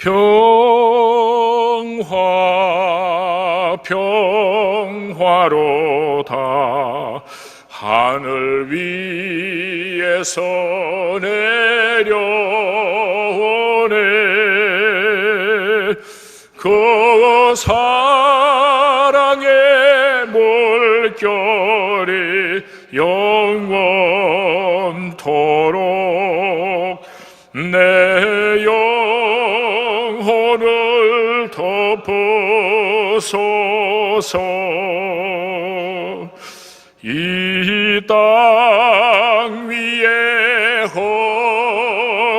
평화 평화로다. 하늘 위에서 내려오네. 그 사랑의 물결이 영원토록 내 영혼을 덮으소서. 이 땅 위에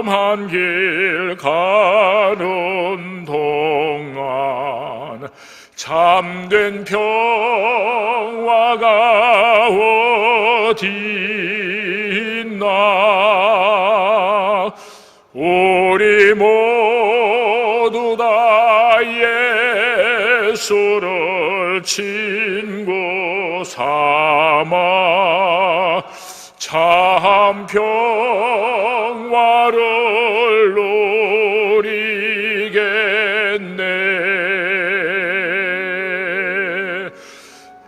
험한 길 가는 동안 참된 평화가 어디 있나. 우리 모두 다 예수를 친구 삼아 참 평화를 누리겠네.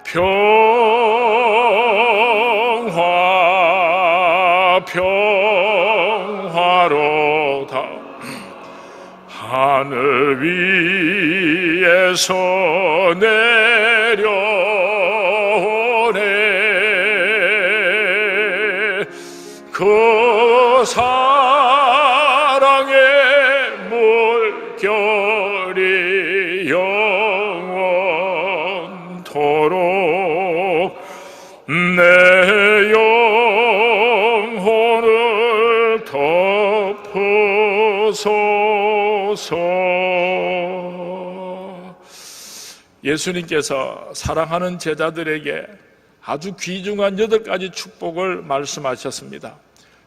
평화 평화로다. 하늘 위에서 내려오네. 그 사랑의 물결이 영원토록 내 영혼을 덮으소서. 예수님께서 사랑하는 제자들에게 아주 귀중한 8가지 축복을 말씀하셨습니다.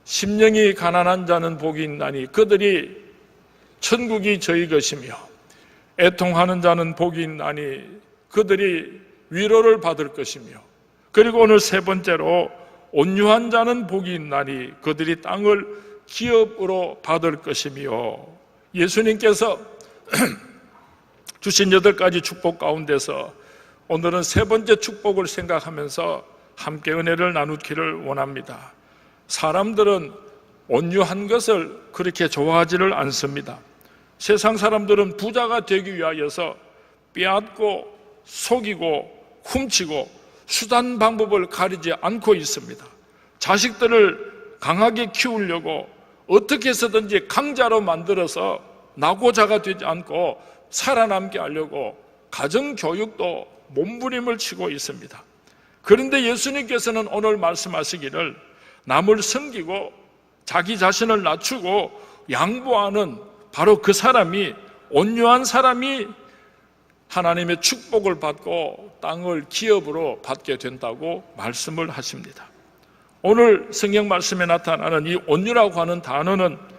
심령이 가난한 자는 복이 있나니 그들이 천국이 저희 것이며, 애통하는 자는 복이 있나니 그들이 위로를 받을 것이며, 그리고 오늘 3번째로 온유한 자는 복이 있나니 그들이 땅을 기업으로 받을 것이며, 예수님께서 주신 8가지 축복 가운데서 오늘은 3번째 축복을 생각하면서 함께 은혜를 나누기를 원합니다. 사람들은 온유한 것을 그렇게 좋아하지를 않습니다. 세상 사람들은 부자가 되기 위하여서 빼앗고 속이고 훔치고 수단 방법을 가리지 않고 있습니다. 자식들을 강하게 키우려고 어떻게 해서든지 강자로 만들어서 낙오자가 되지 않고 살아남게 하려고 가정교육도 몸부림을 치고 있습니다. 그런데 예수님께서는 오늘 말씀하시기를 남을 섬기고 자기 자신을 낮추고 양보하는 바로 그 사람이, 온유한 사람이 하나님의 축복을 받고 땅을 기업으로 받게 된다고 말씀을 하십니다. 오늘 성경 말씀에 나타나는 이 온유라고 하는 단어는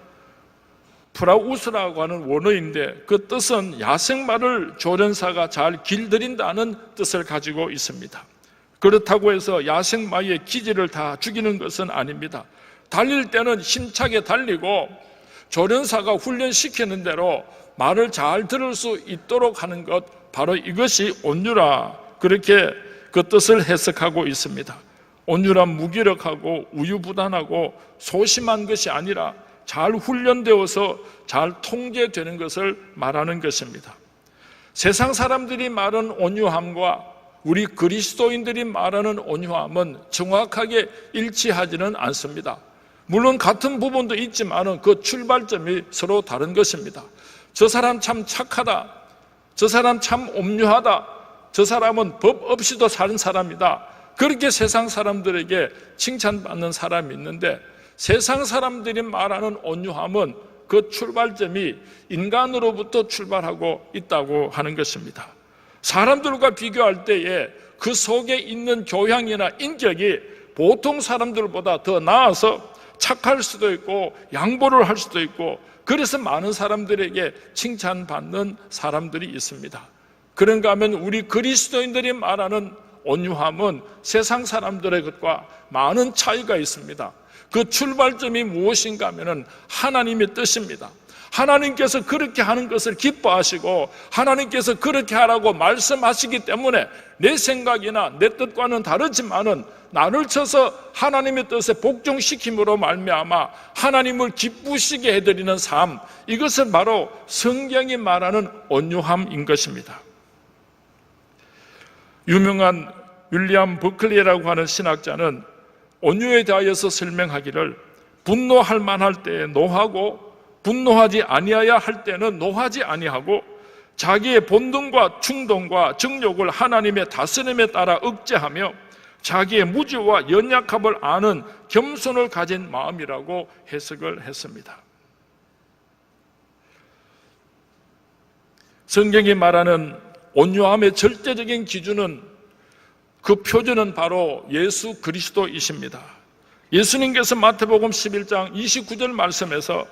프라우스라고 하는 원어인데, 그 뜻은 야생마를 조련사가 잘 길들인다는 뜻을 가지고 있습니다. 그렇다고 해서 야생마의 기질을 다 죽이는 것은 아닙니다. 달릴 때는 힘차게 달리고 조련사가 훈련시키는 대로 말을 잘 들을 수 있도록 하는 것, 바로 이것이 온유라, 그렇게 그 뜻을 해석하고 있습니다. 온유란 무기력하고 우유부단하고 소심한 것이 아니라 잘 훈련되어서 잘 통제되는 것을 말하는 것입니다. 세상 사람들이 말하는 온유함과 우리 그리스도인들이 말하는 온유함은 정확하게 일치하지는 않습니다. 물론 같은 부분도 있지만 그 출발점이 서로 다른 것입니다. 저 사람 참 착하다, 저 사람 참 온유하다, 저 사람은 법 없이도 사는 사람이다, 그렇게 세상 사람들에게 칭찬받는 사람이 있는데, 세상 사람들이 말하는 온유함은 그 출발점이 인간으로부터 출발하고 있다고 하는 것입니다. 사람들과 비교할 때에 그 속에 있는 교양이나 인격이 보통 사람들보다 더 나아서 착할 수도 있고 양보를 할 수도 있고, 그래서 많은 사람들에게 칭찬받는 사람들이 있습니다. 그런가 하면 우리 그리스도인들이 말하는 온유함은 세상 사람들의 것과 많은 차이가 있습니다. 그 출발점이 무엇인가 하면 하나님의 뜻입니다. 하나님께서 그렇게 하는 것을 기뻐하시고 하나님께서 그렇게 하라고 말씀하시기 때문에 내 생각이나 내 뜻과는 다르지만은 나를 쳐서 하나님의 뜻에 복종시킴으로 말미암아 하나님을 기쁘시게 해드리는 삶, 이것은 바로 성경이 말하는 온유함인 것입니다. 유명한 윌리엄 버클리라고 하는 신학자는 온유에 대하여서 설명하기를 분노할 만할 때에 노하고 분노하지 아니하야 할 때는 노하지 아니하고 자기의 본능과 충동과 정욕을 하나님의 다스림에 따라 억제하며 자기의 무지와 연약함을 아는 겸손을 가진 마음이라고 해석을 했습니다. 성경이 말하는 온유함의 절대적인 기준은, 그 표준은 바로 예수 그리스도이십니다. 예수님께서 마태복음 11장 29절 말씀에서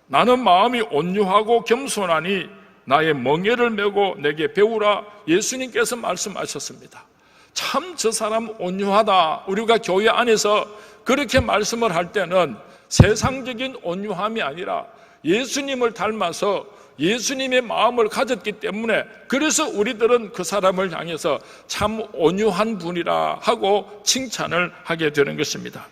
나는 마음이 온유하고 겸손하니 나의 멍에를 메고 내게 배우라, 예수님께서 말씀하셨습니다. 참 저 사람 온유하다. 우리가 교회 안에서 그렇게 말씀을 할 때는 세상적인 온유함이 아니라 예수님을 닮아서 예수님의 마음을 가졌기 때문에, 그래서 우리들은 그 사람을 향해서 참 온유한 분이라 하고 칭찬을 하게 되는 것입니다.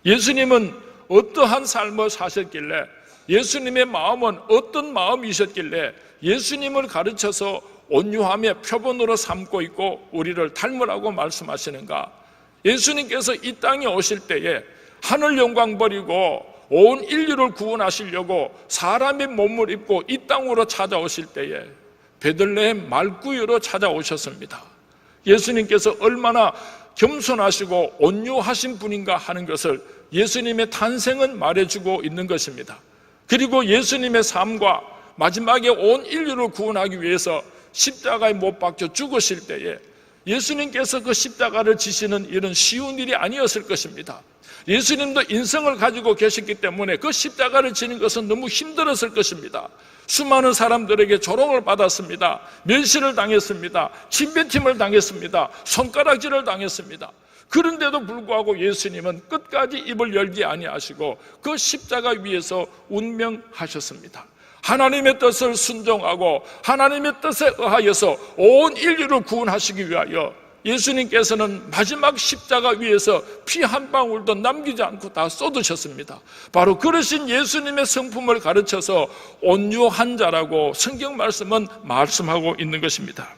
예수님은 어떠한 삶을 사셨길래, 예수님의 마음은 어떤 마음이셨길래 예수님을 가르쳐서 온유함의 표본으로 삼고 있고 우리를 닮으라고 말씀하시는가? 예수님께서 이 땅에 오실 때에 하늘 영광 버리고 온 인류를 구원하시려고 사람의 몸을 입고 이 땅으로 찾아오실 때에 베들레헴 말구유로 찾아오셨습니다. 예수님께서 얼마나 겸손하시고 온유하신 분인가 하는 것을 예수님의 탄생은 말해주고 있는 것입니다. 그리고 예수님의 삶과 마지막에 온 인류를 구원하기 위해서 십자가에 못 박혀 죽으실 때에 예수님께서 그 십자가를 지시는 일은 쉬운 일이 아니었을 것입니다. 예수님도 인성을 가지고 계셨기 때문에 그 십자가를 지는 것은 너무 힘들었을 것입니다. 수많은 사람들에게 조롱을 받았습니다. 멸시를 당했습니다. 침뱉음을 당했습니다. 손가락질을 당했습니다. 그런데도 불구하고 예수님은 끝까지 입을 열지 아니하시고 그 십자가 위에서 운명하셨습니다. 하나님의 뜻을 순종하고 하나님의 뜻에 의하여서 온 인류를 구원하시기 위하여 예수님께서는 마지막 십자가 위에서 피 한 방울도 남기지 않고 다 쏟으셨습니다. 바로 그러신 예수님의 성품을 가르쳐서 온유한 자라고 성경 말씀은 말씀하고 있는 것입니다.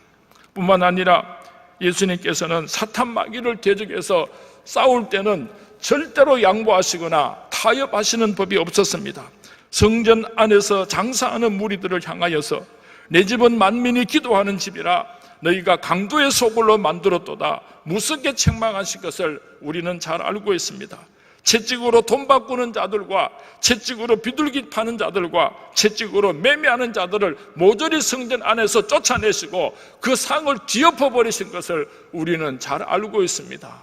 뿐만 아니라 예수님께서는 사탄 마귀를 대적해서 싸울 때는 절대로 양보하시거나 타협하시는 법이 없었습니다. 성전 안에서 장사하는 무리들을 향하여서 내 집은 만민이 기도하는 집이라 너희가 강도의 소굴로 만들었도다 무섭게 책망하신 것을 우리는 잘 알고 있습니다. 채찍으로 돈 바꾸는 자들과 채찍으로 비둘기 파는 자들과 채찍으로 매매하는 자들을 모조리 성전 안에서 쫓아내시고 그 상을 뒤엎어 버리신 것을 우리는 잘 알고 있습니다.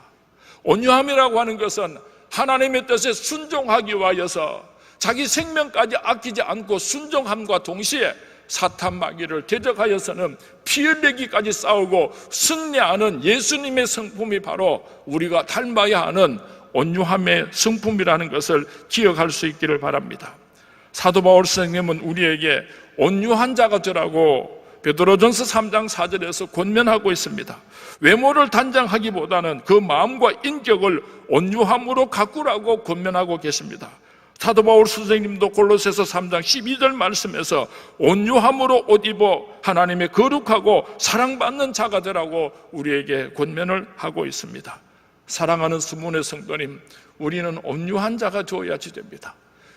온유함이라고 하는 것은 하나님의 뜻에 순종하기 위하여서 자기 생명까지 아끼지 않고 순종함과 동시에 사탄 마귀를 대적하여서는 피 흘리기까지 싸우고 승리하는 예수님의 성품이 바로 우리가 닮아야 하는 온유함의 성품이라는 것을 기억할 수 있기를 바랍니다. 사도 바울 선생님은 우리에게 온유한 자가 되라고 베드로전서 3장 4절에서 권면하고 있습니다. 외모를 단장하기보다는 그 마음과 인격을 온유함으로 가꾸라고 권면하고 계십니다. 사도 바울 선생님도 골로새서 3장 12절 말씀에서 온유함으로 옷 입어 하나님의 거룩하고 사랑받는 자가 되라고 우리에게 권면을 하고 있습니다. 사랑하는 스문의 성도님, 우리는 온유한 자가 되어야지 됩니다.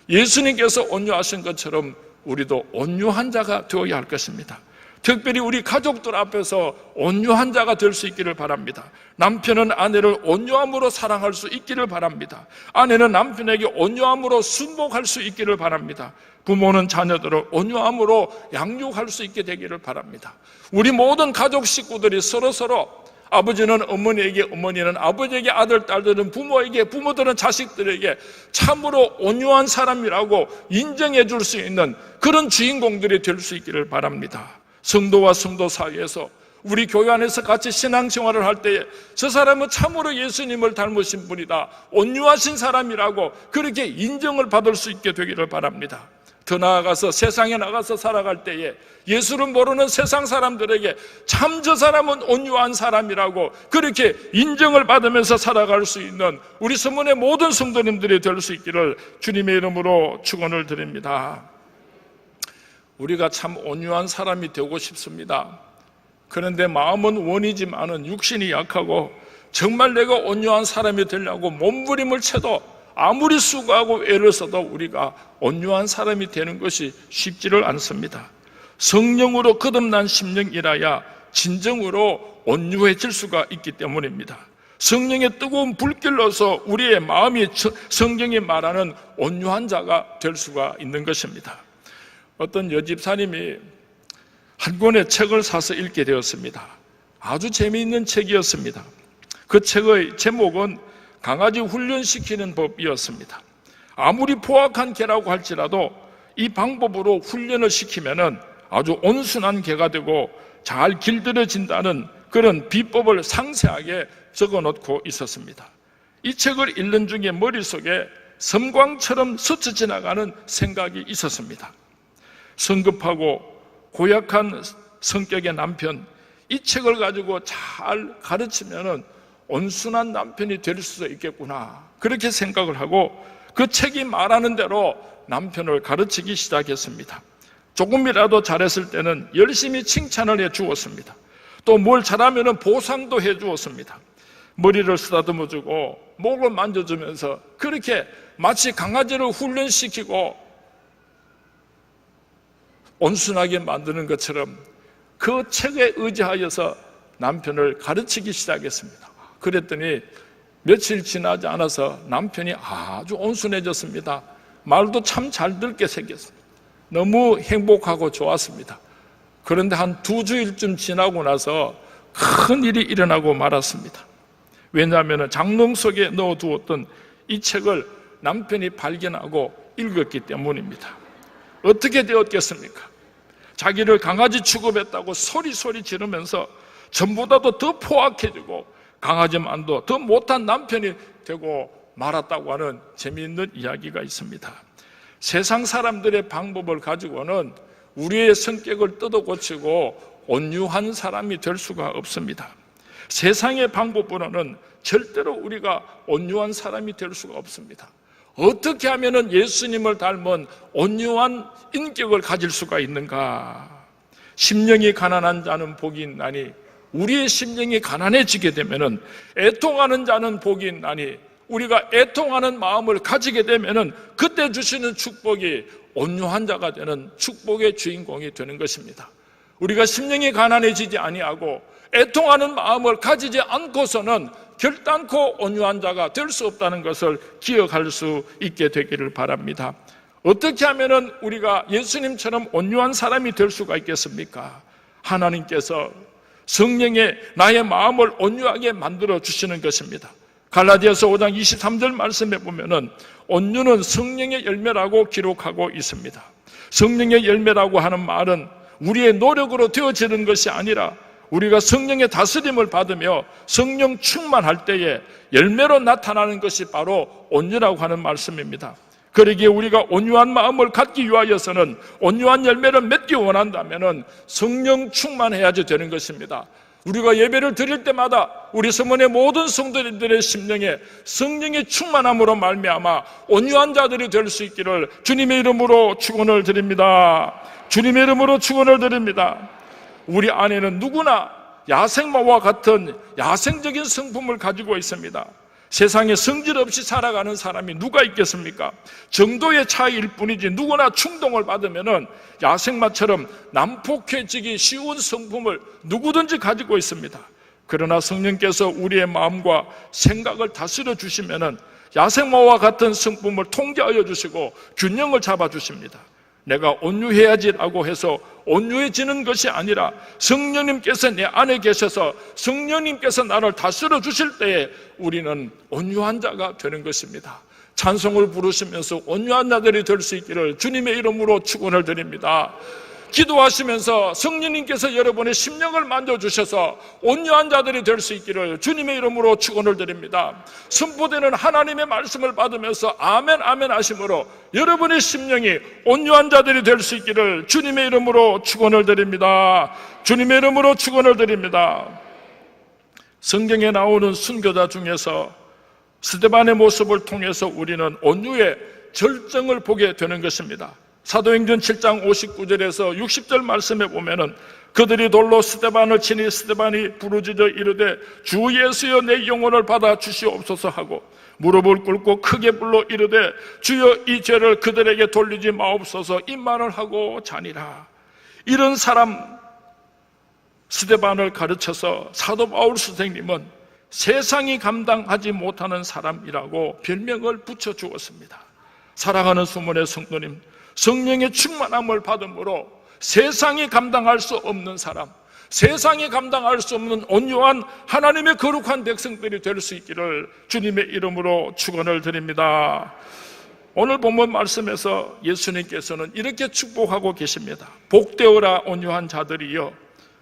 예수님께서 온유하신 것처럼 우리도 온유한 자가 되어야 할 것입니다. 특별히 우리 가족들 앞에서 온유한 자가 될 수 있기를 바랍니다. 남편은 아내를 온유함으로 사랑할 수 있기를 바랍니다. 아내는 남편에게 온유함으로 순복할 수 있기를 바랍니다. 부모는 자녀들을 온유함으로 양육할 수 있게 되기를 바랍니다. 우리 모든 가족 식구들이 서로서로 아버지는 어머니에게, 어머니는 아버지에게, 아들, 딸들은 부모에게, 부모들은 자식들에게 참으로 온유한 사람이라고 인정해 줄 수 있는 그런 주인공들이 될 수 있기를 바랍니다. 성도와 성도 사이에서 우리 교회 안에서 같이 신앙생활을 할 때에 저 사람은 참으로 예수님을 닮으신 분이다, 온유하신 사람이라고 그렇게 인정을 받을 수 있게 되기를 바랍니다. 더 나아가서 세상에 나가서 살아갈 때에 예수를 모르는 세상 사람들에게 참 저 사람은 온유한 사람이라고 그렇게 인정을 받으면서 살아갈 수 있는 우리 서문의 모든 성도님들이 될 수 있기를 주님의 이름으로 축원을 드립니다. 우리가 참 온유한 사람이 되고 싶습니다. 그런데 마음은 원이지만은 육신이 약하고 정말 내가 온유한 사람이 되려고 몸부림을 쳐도 아무리 수고하고 애를 써도 우리가 온유한 사람이 되는 것이 쉽지를 않습니다. 성령으로 거듭난 심령이라야 진정으로 온유해질 수가 있기 때문입니다. 성령의 뜨거운 불길로서 우리의 마음이 성경이 말하는 온유한 자가 될 수가 있는 것입니다. 어떤 여집사님이 한 권의 책을 사서 읽게 되었습니다. 아주 재미있는 책이었습니다. 그 책의 제목은 강아지 훈련시키는 법이었습니다. 아무리 포악한 개라고 할지라도 이 방법으로 훈련을 시키면은 아주 온순한 개가 되고 잘 길들여진다는 그런 비법을 상세하게 적어 놓고 있었습니다. 이 책을 읽는 중에 머릿속에 섬광처럼 스쳐 지나가는 생각이 있었습니다. 성급하고 고약한 성격의 남편, 이 책을 가지고 잘 가르치면은 온순한 남편이 될 수 있겠구나, 그렇게 생각을 하고 그 책이 말하는 대로 남편을 가르치기 시작했습니다. 조금이라도 잘했을 때는 열심히 칭찬을 해 주었습니다. 또 뭘 잘하면 보상도 해 주었습니다. 머리를 쓰다듬어 주고 목을 만져주면서 그렇게 마치 강아지를 훈련시키고 온순하게 만드는 것처럼 그 책에 의지하여서 남편을 가르치기 시작했습니다. 그랬더니 며칠 지나지 않아서 남편이 아주 온순해졌습니다. 말도 참 잘 듣게 생겼습니다. 너무 행복하고 좋았습니다. 그런데 한 2주일쯤 지나고 나서 큰 일이 일어나고 말았습니다. 왜냐하면 장롱 속에 넣어두었던 이 책을 남편이 발견하고 읽었기 때문입니다. 어떻게 되었겠습니까? 자기를 강아지 취급했다고 소리 지르면서 전보다도 더 포악해지고 강아지만도 더 못한 남편이 되고 말았다고 하는 재미있는 이야기가 있습니다. 세상 사람들의 방법을 가지고는 우리의 성격을 뜯어고치고 온유한 사람이 될 수가 없습니다. 세상의 방법으로는 절대로 우리가 온유한 사람이 될 수가 없습니다. 어떻게 하면 예수님을 닮은 온유한 인격을 가질 수가 있는가? 심령이 가난한 자는 복이 있나니, 우리의 심령이 가난해지게 되면 애통하는 자는 복이 있나니, 우리가 애통하는 마음을 가지게 되면 그때 주시는 축복이 온유한 자가 되는 축복의 주인공이 되는 것입니다. 우리가 심령이 가난해지지 아니하고 애통하는 마음을 가지지 않고서는 결단코 온유한 자가 될 수 없다는 것을 기억할 수 있게 되기를 바랍니다. 어떻게 하면 우리가 예수님처럼 온유한 사람이 될 수가 있겠습니까? 하나님께서 성령의 나의 마음을 온유하게 만들어 주시는 것입니다. 갈라디아서 5장 23절 말씀에 보면은 온유는 성령의 열매라고 기록하고 있습니다. 성령의 열매라고 하는 말은 우리의 노력으로 되어지는 것이 아니라 우리가 성령의 다스림을 받으며 성령 충만할 때에 열매로 나타나는 것이 바로 온유라고 하는 말씀입니다. 그러기에 우리가 온유한 마음을 갖기 위하여서는, 온유한 열매를 맺기 원한다면 성령 충만해야지 되는 것입니다. 우리가 예배를 드릴 때마다 우리 서문의 모든 성도님들의 심령에 성령의 충만함으로 말미암아 온유한 자들이 될 수 있기를 주님의 이름으로 축원을 드립니다. 주님의 이름으로 축원을 드립니다. 우리 안에는 누구나 야생마와 같은 야생적인 성품을 가지고 있습니다. 세상에 성질 없이 살아가는 사람이 누가 있겠습니까? 정도의 차이일 뿐이지 누구나 충동을 받으면 야생마처럼 난폭해지기 쉬운 성품을 누구든지 가지고 있습니다. 그러나 성령께서 우리의 마음과 생각을 다스려 주시면 야생마와 같은 성품을 통제하여 주시고 균형을 잡아 주십니다. 내가 온유해야지라고 해서 온유해지는 것이 아니라 성령님께서 내 안에 계셔서 성령님께서 나를 다스려 주실 때에 우리는 온유한 자가 되는 것입니다. 찬송을 부르시면서 온유한 자들이 될 수 있기를 주님의 이름으로 축원을 드립니다. 기도하시면서 성령님께서 여러분의 심령을 만져주셔서 온유한 자들이 될 수 있기를 주님의 이름으로 축원을 드립니다. 선포되는 하나님의 말씀을 받으면서 아멘 아멘 하심으로 여러분의 심령이 온유한 자들이 될 수 있기를 주님의 이름으로 축원을 드립니다. 주님의 이름으로 축원을 드립니다. 성경에 나오는 순교자 중에서 스데반의 모습을 통해서 우리는 온유의 절정을 보게 되는 것입니다. 사도행전 7장 59절에서 60절 말씀에 보면은 그들이 돌로 스데반을 치니 스데반이 부르짖어 이르되 주 예수여 내 영혼을 받아 주시옵소서 하고 무릎을 꿇고 크게 불러 이르되 주여 이 죄를 그들에게 돌리지 마옵소서 이 말을 하고 자니라. 이런 사람 스데반을 가르쳐서 사도 바울 선생님은 세상이 감당하지 못하는 사람이라고 별명을 붙여주었습니다. 사랑하는 수문의 성도님, 성령의 충만함을 받음으로 세상이 감당할 수 없는 사람, 세상이 감당할 수 없는 온유한 하나님의 거룩한 백성들이 될 수 있기를 주님의 이름으로 축원을 드립니다. 오늘 본문 말씀에서 예수님께서는 이렇게 축복하고 계십니다. 복되어라 온유한 자들이여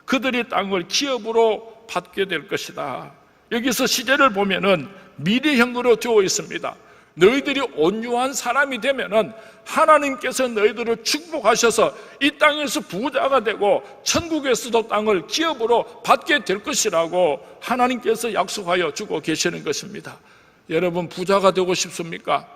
그들이 땅을 기업으로 받게 될 것이다. 여기서 시제를 보면은 미래형으로 되어 있습니다. 너희들이 온유한 사람이 되면은 하나님께서 너희들을 축복하셔서 이 땅에서 부자가 되고 천국에서도 땅을 기업으로 받게 될 것이라고 하나님께서 약속하여 주고 계시는 것입니다. 여러분 부자가 되고 싶습니까?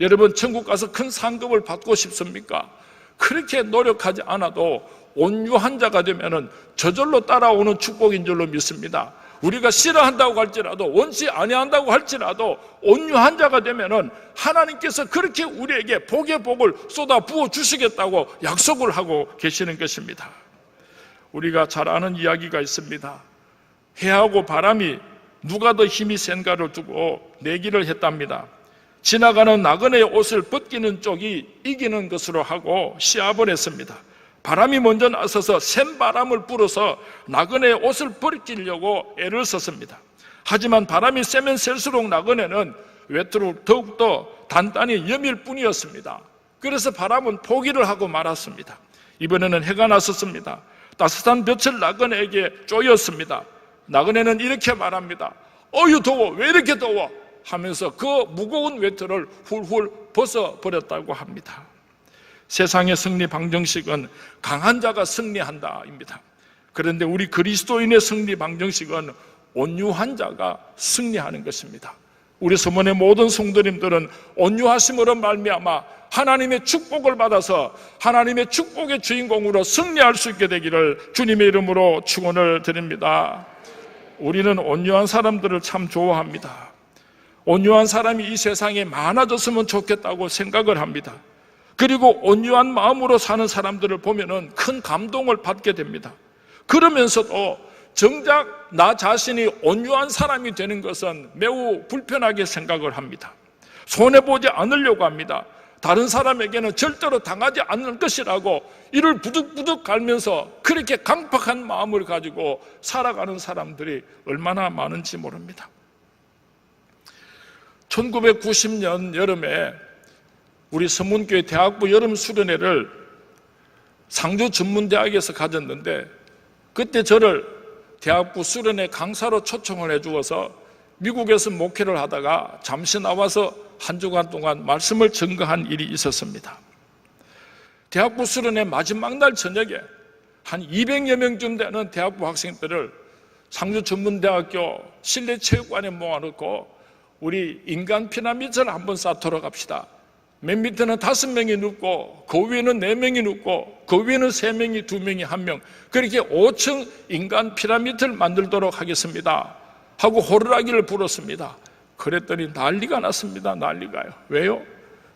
여러분 천국 가서 큰 상급을 받고 싶습니까? 그렇게 노력하지 않아도 온유한 자가 되면은 저절로 따라오는 축복인 줄로 믿습니다. 우리가 싫어한다고 할지라도 원치 아니한다고 할지라도 온유한 자가 되면은 하나님께서 그렇게 우리에게 복의 복을 쏟아 부어 주시겠다고 약속을 하고 계시는 것입니다. 우리가 잘 아는 이야기가 있습니다. 해하고 바람이 누가 더 힘이 센가를 두고 내기를 했답니다. 지나가는 나그네의 옷을 벗기는 쪽이 이기는 것으로 하고 시합을 했습니다. 바람이 먼저 나서서 센 바람을 불어서 나그네의 옷을 벗기려고 애를 썼습니다. 하지만 바람이 세면 셀수록 나그네는 외투를 더욱더 단단히 여밀 뿐이었습니다. 그래서 바람은 포기를 하고 말았습니다. 이번에는 해가 났었습니다. 따뜻한 볕을 나그네에게 쪼였습니다. 나그네는 이렇게 말합니다. 어휴 더워, 왜 이렇게 더워? 하면서 그 무거운 외투를 훌훌 벗어버렸다고 합니다. 세상의 승리 방정식은 강한 자가 승리한다입니다. 그런데 우리 그리스도인의 승리 방정식은 온유한 자가 승리하는 것입니다. 우리 서문의 모든 성도님들은 온유하심으로 말미암아 하나님의 축복을 받아서 하나님의 축복의 주인공으로 승리할 수 있게 되기를 주님의 이름으로 축원을 드립니다. 우리는 온유한 사람들을 참 좋아합니다. 온유한 사람이 이 세상에 많아졌으면 좋겠다고 생각을 합니다. 그리고 온유한 마음으로 사는 사람들을 보면은 큰 감동을 받게 됩니다. 그러면서도 정작 나 자신이 온유한 사람이 되는 것은 매우 불편하게 생각을 합니다. 손해보지 않으려고 합니다. 다른 사람에게는 절대로 당하지 않을 것이라고 이를 부득부득 갈면서 그렇게 강팍한 마음을 가지고 살아가는 사람들이 얼마나 많은지 모릅니다. 1990년 여름에 우리 서문교회 대학부 여름 수련회를 상주전문대학에서 가졌는데 그때 저를 대학부 수련회 강사로 초청을 해주어서 미국에서 목회를 하다가 잠시 나와서 한 주간 동안 말씀을 증거한 일이 있었습니다. 대학부 수련회 마지막 날 저녁에 한 200여 명쯤 되는 대학부 학생들을 상주전문대학교 실내체육관에 모아놓고 우리 인간 피라미드를 한번 쌓도록 합시다. 맨 밑에는 5명이 눕고 그 위에는 4명이 눕고 그 위에는 3명이 2명이 1명 그렇게 5층 인간 피라미드를 만들도록 하겠습니다 하고 호루라기를 불었습니다. 그랬더니 난리가 났습니다. 난리가요. 왜요?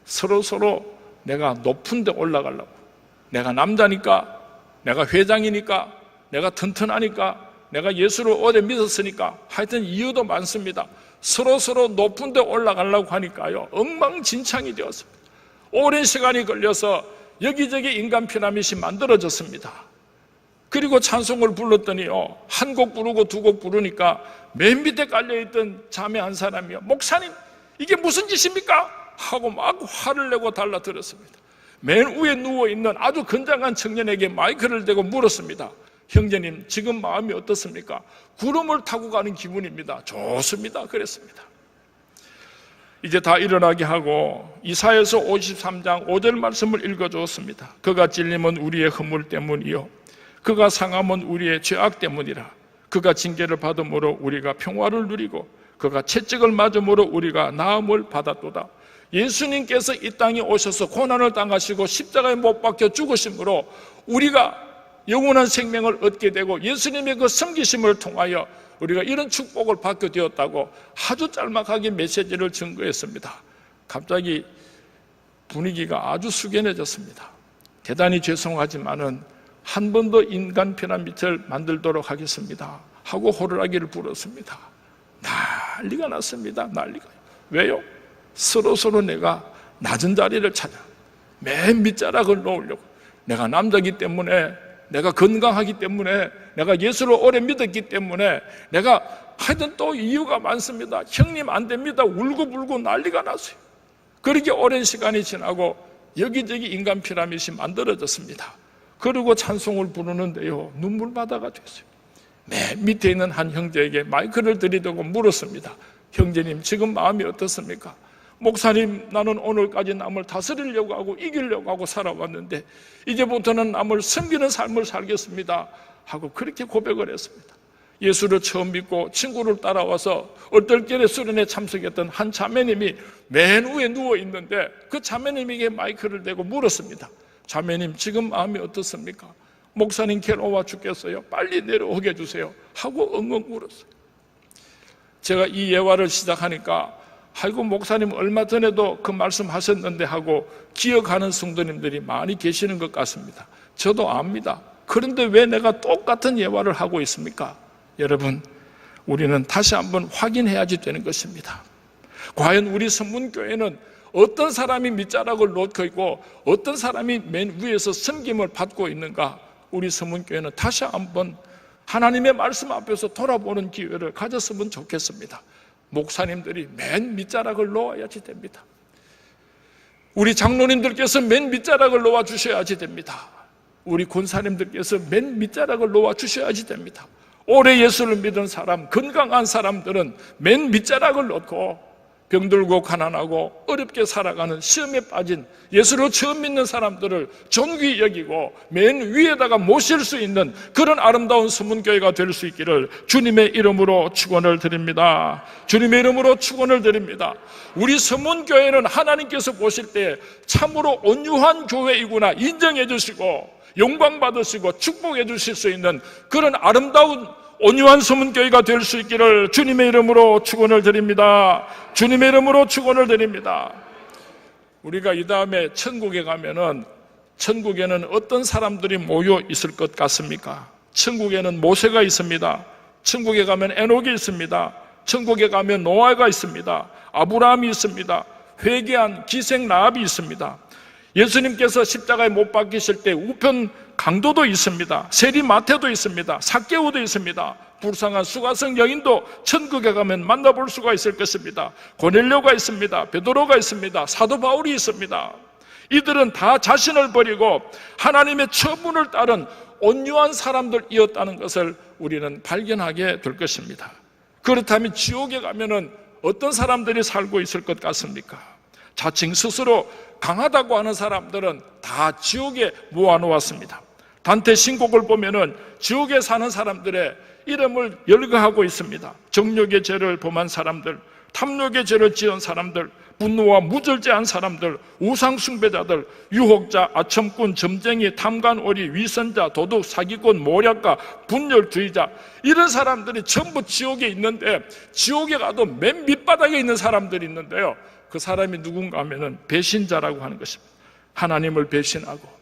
서로 내가 높은 데 올라가려고, 내가 남자니까, 내가 회장이니까, 내가 튼튼하니까, 내가 예수를 오래 믿었으니까, 하여튼 이유도 많습니다. 서로 높은 데 올라가려고 하니까요 엉망진창이 되었습니다. 오랜 시간이 걸려서 여기저기 인간 피라미드이 만들어졌습니다. 그리고 찬송을 불렀더니요 한 곡 부르고 2곡 부르니까 맨 밑에 깔려있던 자매 한 사람이요 목사님 이게 무슨 짓입니까? 하고 막 화를 내고 달라들었습니다. 맨 위에 누워있는 아주 건장한 청년에게 마이크를 대고 물었습니다. 형제님, 지금 마음이 어떻습니까? 구름을 타고 가는 기분입니다. 좋습니다. 그랬습니다. 이제 다 일어나게 하고 이사야서 53장 5절 말씀을 읽어주었습니다. 그가 찔림은 우리의 허물 때문이요 그가 상함은 우리의 죄악 때문이라. 그가 징계를 받음으로 우리가 평화를 누리고 그가 채찍을 맞음으로 우리가 나음을 받았도다. 예수님께서 이 땅에 오셔서 고난을 당하시고 십자가에 못 박혀 죽으심으로 우리가 영원한 생명을 얻게 되고 예수님의 그 섬기심을 통하여 우리가 이런 축복을 받게 되었다고 아주 짤막하게 메시지를 증거했습니다. 갑자기 분위기가 아주 숙연해졌습니다. 대단히 죄송하지만은 한 번 더 인간 피라미드를 만들도록 하겠습니다 하고 호루라기를 불었습니다. 난리가 났습니다. 난리가. 왜요? 서로 내가 낮은 자리를 찾아 맨 밑자락을 놓으려고. 내가 남자이기 때문에, 내가 건강하기 때문에, 내가 예수를 오래 믿었기 때문에, 내가 하여튼 또 이유가 많습니다. 형님 안 됩니다. 울고불고 난리가 났어요. 그렇게 오랜 시간이 지나고 여기저기 인간 피라미드이 만들어졌습니다. 그리고 찬송을 부르는데요, 눈물바다가 됐어요. 맨 밑에 있는 한 형제에게 마이크를 들이대고 물었습니다. 형제님, 지금 마음이 어떻습니까? 목사님, 나는 오늘까지 남을 다스리려고 하고 이기려고 하고 살아왔는데 이제부터는 남을 섬기는 삶을 살겠습니다 하고 그렇게 고백을 했습니다. 예수를 처음 믿고 친구를 따라와서 얼떨결에 수련회 참석했던 한 자매님이 맨 위에 누워있는데 그 자매님에게 마이크를 대고 물었습니다. 자매님, 지금 마음이 어떻습니까? 목사님 괴로워 죽겠어요. 빨리 내려오게 해주세요 하고 엉엉 울었어요. 제가 이 예화를 시작하니까 아이고, 목사님 얼마 전에도 그 말씀 하셨는데 하고 기억하는 성도님들이 많이 계시는 것 같습니다. 저도 압니다. 그런데 왜 내가 똑같은 예화를 하고 있습니까? 여러분, 우리는 다시 한번 확인해야지 되는 것입니다. 과연 우리 선문교회는 어떤 사람이 밑자락을 놓고 있고 어떤 사람이 맨 위에서 섬김을 받고 있는가? 우리 선문교회는 다시 한번 하나님의 말씀 앞에서 돌아보는 기회를 가졌으면 좋겠습니다. 목사님들이 맨 밑자락을 놓아야지 됩니다. 우리 장로님들께서 맨 밑자락을 놓아 주셔야지 됩니다. 우리 권사님들께서 맨 밑자락을 놓아 주셔야지 됩니다. 오래 예수를 믿은 사람, 건강한 사람들은 맨 밑자락을 놓고 병들고 가난하고 어렵게 살아가는 시험에 빠진 예수를 처음 믿는 사람들을 존귀히 여기고 맨 위에다가 모실 수 있는 그런 아름다운 선문교회가 될 수 있기를 주님의 이름으로 축원을 드립니다. 주님의 이름으로 축원을 드립니다. 우리 선문교회는 하나님께서 보실 때 참으로 온유한 교회이구나 인정해 주시고 영광 받으시고 축복해 주실 수 있는 그런 아름다운 온유한 선문교회가 될 수 있기를 주님의 이름으로 축원을 드립니다. 주님의 이름으로 축원을 드립니다. 우리가 이 다음에 천국에 가면은 천국에는 어떤 사람들이 모여 있을 것 같습니까? 천국에는 모세가 있습니다. 천국에 가면 에녹이 있습니다. 천국에 가면 노아가 있습니다. 아브라함이 있습니다. 회개한 기생 라합이 있습니다. 예수님께서 십자가에 못 박히실 때 우편 강도도 있습니다. 세리 마태도 있습니다. 삭개오도 있습니다. 불쌍한 수가성 여인도 천국에 가면 만나볼 수가 있을 것입니다. 고넬료가 있습니다. 베드로가 있습니다. 사도 바울이 있습니다. 이들은 다 자신을 버리고 하나님의 처분을 따른 온유한 사람들이었다는 것을 우리는 발견하게 될 것입니다. 그렇다면 지옥에 가면은 어떤 사람들이 살고 있을 것 같습니까? 자칭 스스로 강하다고 하는 사람들은 다 지옥에 모아놓았습니다. 단테 신곡을 보면은 지옥에 사는 사람들의 이름을 열거하고 있습니다. 정욕의 죄를 범한 사람들, 탐욕의 죄를 지은 사람들, 분노와 무절제한 사람들, 우상숭배자들, 유혹자, 아첨꾼, 점쟁이, 탐관오리, 위선자, 도둑, 사기꾼, 모략가, 분열주의자, 이런 사람들이 전부 지옥에 있는데, 지옥에 가도 맨 밑바닥에 있는 사람들이 있는데요, 그 사람이 누군가 하면은 배신자라고 하는 것입니다. 하나님을 배신하고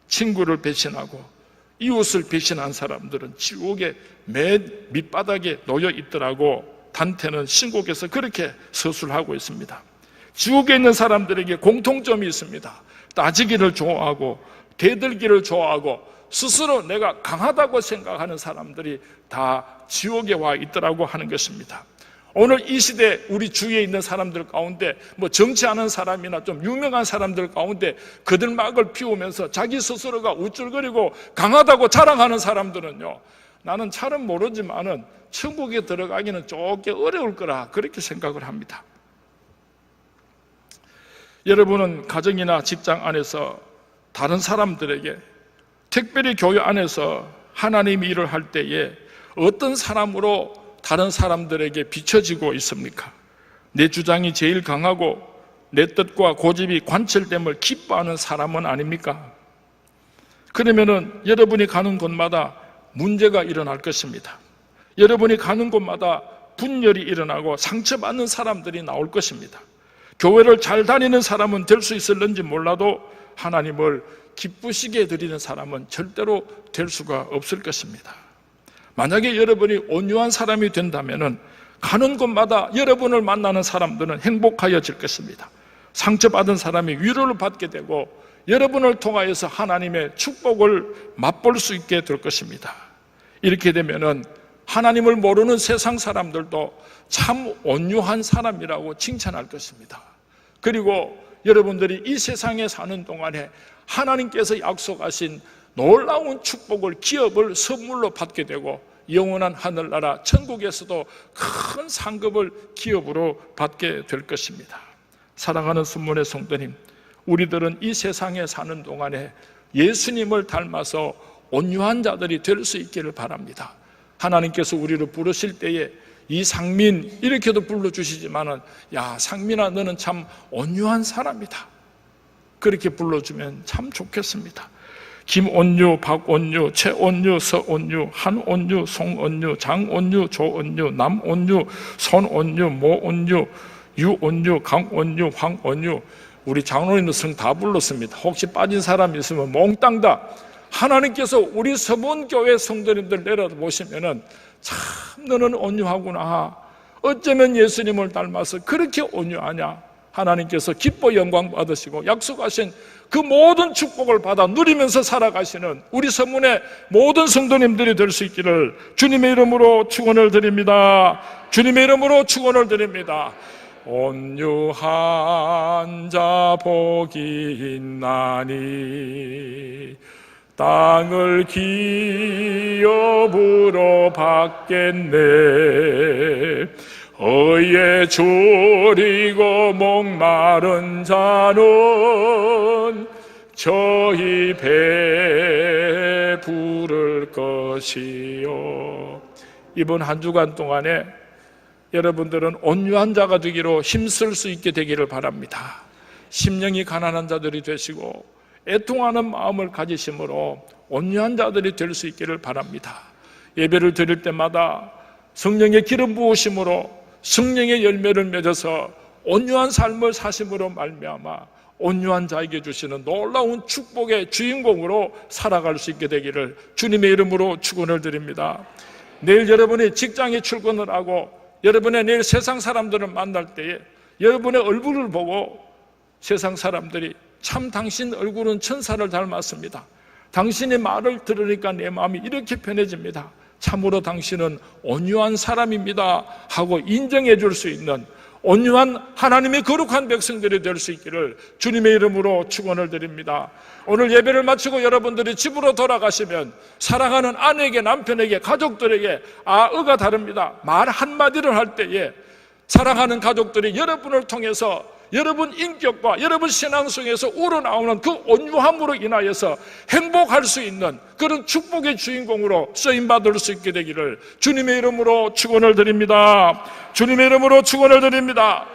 친구를 배신하고 이웃을 배신한 사람들은 지옥의 맨 밑바닥에 놓여 있더라고 단테는 신곡에서 그렇게 서술하고 있습니다. 지옥에 있는 사람들에게 공통점이 있습니다. 따지기를 좋아하고 대들기를 좋아하고 스스로 내가 강하다고 생각하는 사람들이 다 지옥에 와 있더라고 하는 것입니다. 오늘 이 시대 우리 주위에 있는 사람들 가운데 정치하는 사람이나 좀 유명한 사람들 가운데 그들 막을 피우면서 자기 스스로가 우쭐거리고 강하다고 자랑하는 사람들은요, 나는 잘은 모르지만은 천국에 들어가기는 조금 어려울 거라 그렇게 생각을 합니다. 여러분은 가정이나 직장 안에서 다른 사람들에게, 특별히 교회 안에서 하나님 일을 할 때에 어떤 사람으로 다른 사람들에게 비춰지고 있습니까? 내 주장이 제일 강하고 내 뜻과 고집이 관철됨을 기뻐하는 사람은 아닙니까? 그러면은 여러분이 가는 곳마다 문제가 일어날 것입니다. 여러분이 가는 곳마다 분열이 일어나고 상처받는 사람들이 나올 것입니다. 교회를 잘 다니는 사람은 될 수 있을는지 몰라도 하나님을 기쁘시게 드리는 사람은 절대로 될 수가 없을 것입니다. 만약에 여러분이 온유한 사람이 된다면 가는 곳마다 여러분을 만나는 사람들은 행복하여질 것입니다. 상처받은 사람이 위로를 받게 되고 여러분을 통하여서 하나님의 축복을 맛볼 수 있게 될 것입니다. 이렇게 되면 하나님을 모르는 세상 사람들도 참 온유한 사람이라고 칭찬할 것입니다. 그리고 여러분들이 이 세상에 사는 동안에 하나님께서 약속하신 놀라운 축복을, 기업을 선물로 받게 되고 영원한 하늘나라 천국에서도 큰 상급을 기업으로 받게 될 것입니다. 사랑하는 순문의 성도님, 우리들은 이 세상에 사는 동안에 예수님을 닮아서 온유한 자들이 될 수 있기를 바랍니다. 하나님께서 우리를 부르실 때에 이상민 이렇게도 불러주시지만은, 야 상민아 너는 참 온유한 사람이다, 그렇게 불러주면 참 좋겠습니다. 김온유, 박온유, 최온유, 서온유, 한온유, 송온유, 장온유, 조온유, 남온유, 손온유, 모온유, 유온유, 강온유, 황온유, 우리 장로님도 성 다 불렀습니다. 혹시 빠진 사람이 있으면 몽땅 다 하나님께서 우리 서문교회 성도님들 내려보시면은 참 너는 온유하구나, 어쩌면 예수님을 닮아서 그렇게 온유하냐, 하나님께서 기뻐 영광 받으시고 약속하신 그 모든 축복을 받아 누리면서 살아가시는 우리 서문의 모든 성도님들이 될 수 있기를 주님의 이름으로 축원을 드립니다. 주님의 이름으로 축원을 드립니다. 온유한 자 복이 있나니 땅을 기업으로 받겠네. 어에 졸이고 목마른 자는 저희 배에 부를 것이요. 이번 한 주간 동안에 여러분들은 온유한 자가 되기로 힘쓸 수 있게 되기를 바랍니다. 심령이 가난한 자들이 되시고 애통하는 마음을 가지심으로 온유한 자들이 될 수 있기를 바랍니다. 예배를 드릴 때마다 성령의 기름 부으심으로 성령의 열매를 맺어서 온유한 삶을 사심으로 말미암아 온유한 자에게 주시는 놀라운 축복의 주인공으로 살아갈 수 있게 되기를 주님의 이름으로 축원을 드립니다. 내일 여러분이 직장에 출근을 하고 여러분의 내일 세상 사람들을 만날 때에 여러분의 얼굴을 보고 세상 사람들이 참 당신 얼굴은 천사를 닮았습니다, 당신의 말을 들으니까 내 마음이 이렇게 편해집니다, 참으로 당신은 온유한 사람입니다 하고 인정해 줄 수 있는 온유한 하나님의 거룩한 백성들이 될 수 있기를 주님의 이름으로 축원을 드립니다. 오늘 예배를 마치고 여러분들이 집으로 돌아가시면 사랑하는 아내에게, 남편에게, 가족들에게 의가 다릅니다. 말 한마디를 할 때에 사랑하는 가족들이 여러분을 통해서 여러분 인격과 여러분 신앙 속에서 우러나오는 그 온유함으로 인하여서 행복할 수 있는 그런 축복의 주인공으로 쓰임받을 수 있게 되기를 주님의 이름으로 축원을 드립니다. 주님의 이름으로 축원을 드립니다.